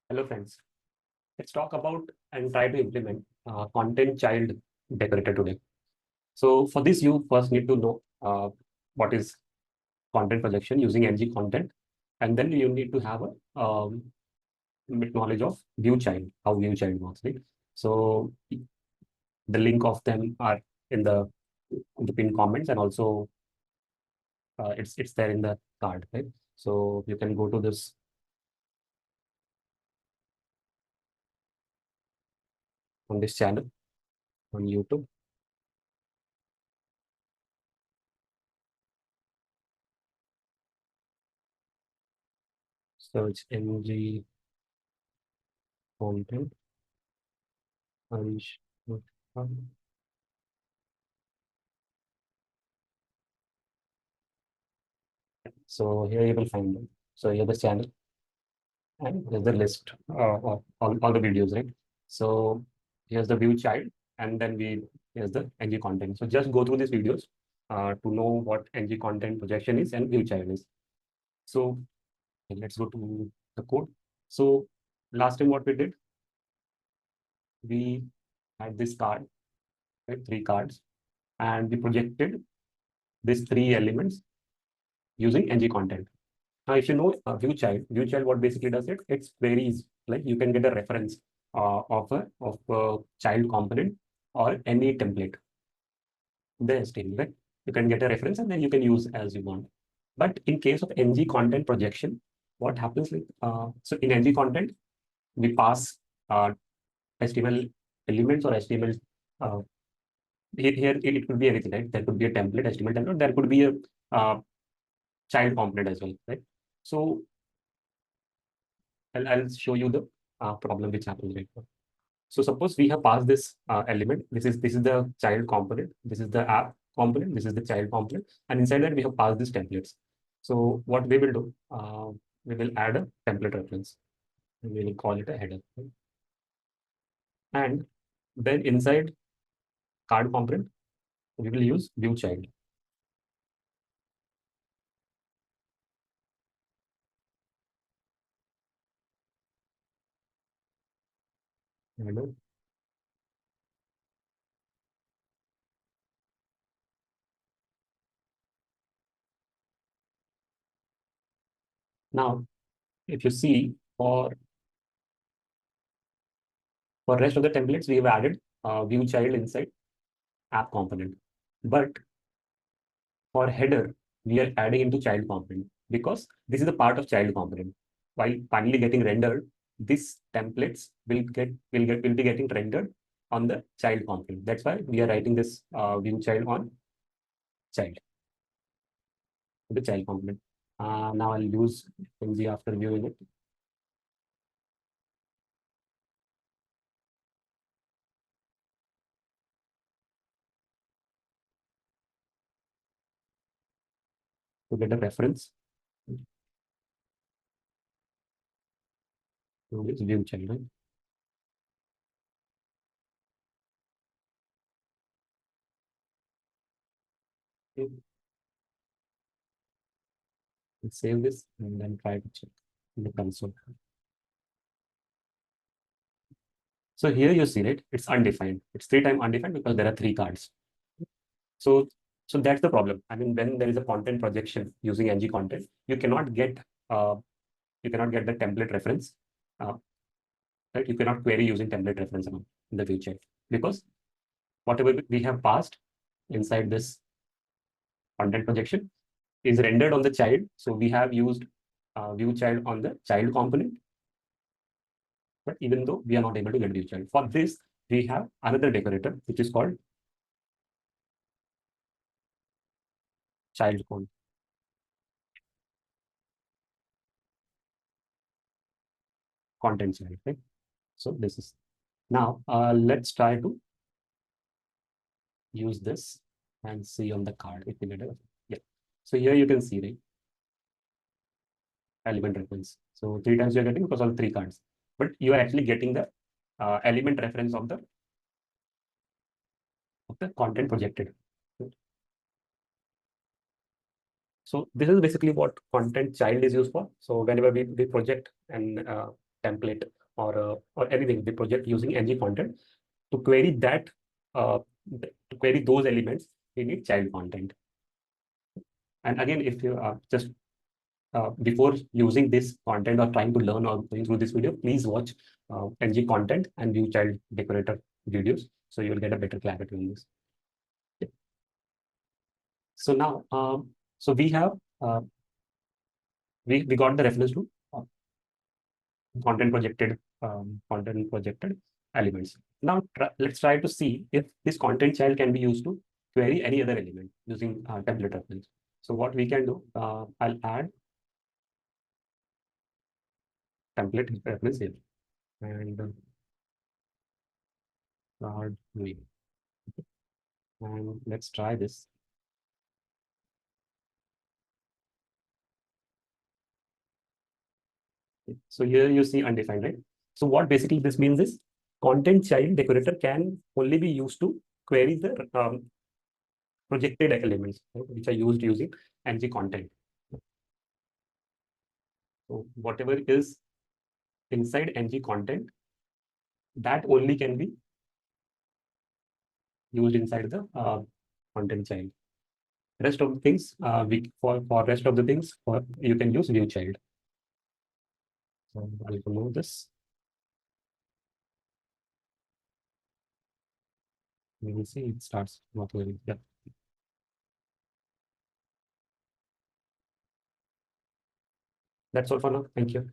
Hello friends, let's talk about and try to implement content child decorator today. So for this, you first need to know what is content projection using ng content, and then you need to have a bit knowledge of view child, how view child works, right? So the link of them are in the pinned comments, and also it's there in the card, right? So you can go to this on this channel on YouTube. Search ng content. Arish. So here you will find them. So here's the channel and here's the list of all the videos, right? So here's the view child, and then here's the ng content. So just go through these videos to know what ng content projection is and view child is. So let's go to the code. So last time what we did, we had this card, right? Three cards, and we projected these three elements using ng content. Now, if you know view child, what basically does it? It's varies. Like you can get a reference of a child component or any template. There still, right? You can get a reference and then you can use as you want. But in case of ng content projection, what happens? Like so in ng content, we pass HTML elements or HTML. Uh, here it could be anything, right? There could be a template, HTML template. There could be a child component as well, right? So I'll show you the problem which happens right now. So suppose we have passed this element. This is the child component. This is the app component. This is the child component. And inside that we have passed these templates. So what we will do, we will add a template reference. And we will call it a header. Right? And then inside card component, we will use view child. Header. Now, if you see for rest of the templates, we have added view child inside app component. But for header, we are adding into child component because this is the part of child component. While finally getting rendered, these templates will be getting rendered on the child component. That's why we are writing this view child on child, the child component. Now I'll use ng after viewing it to get a reference to this view child. Right? Okay. Let's save this and then try to check in the console. So here you see it, it's undefined. It's 3 times undefined because there are 3 cards. So, so that's the problem. I mean, when there is a content projection using ng content, uh, you cannot get the template reference. Uh, right? You cannot query using template reference in the view check because whatever we have passed inside this content projection is rendered on the child. So we have used view child on the child component, but even though we are not able to get view child for this, we have another decorator which is called child content child, right? So this is now let's try to use this and see on the card if we get it. Yeah. So here you can see the element reference. So 3 times you're getting because of 3 cards, but you are actually getting the element reference of the content projected. So this is basically what content child is used for. So whenever we project an template or anything, the project using ng content, to query that, to query those elements, we need child content. And again, if you just before using this content or trying to learn or going through this video, please watch ng content and view child decorator videos, so you'll get a better clarity on this. So now, so we have we got the reference to content projected elements. Now let's try to see if this content child can be used to query any other element using template reference. So what we can do, I'll add template reference here and name. And let's try this. So here you see undefined, right? So what basically this means is content child decorator can only be used to query the projected elements, right, which are used using ng content. So whatever is inside ng content, that only can be used inside the content child. Rest of the things, for rest of the things, you can use view child. So I'll remove this. You will see it starts not working. Yeah. That's all for now. Thank you.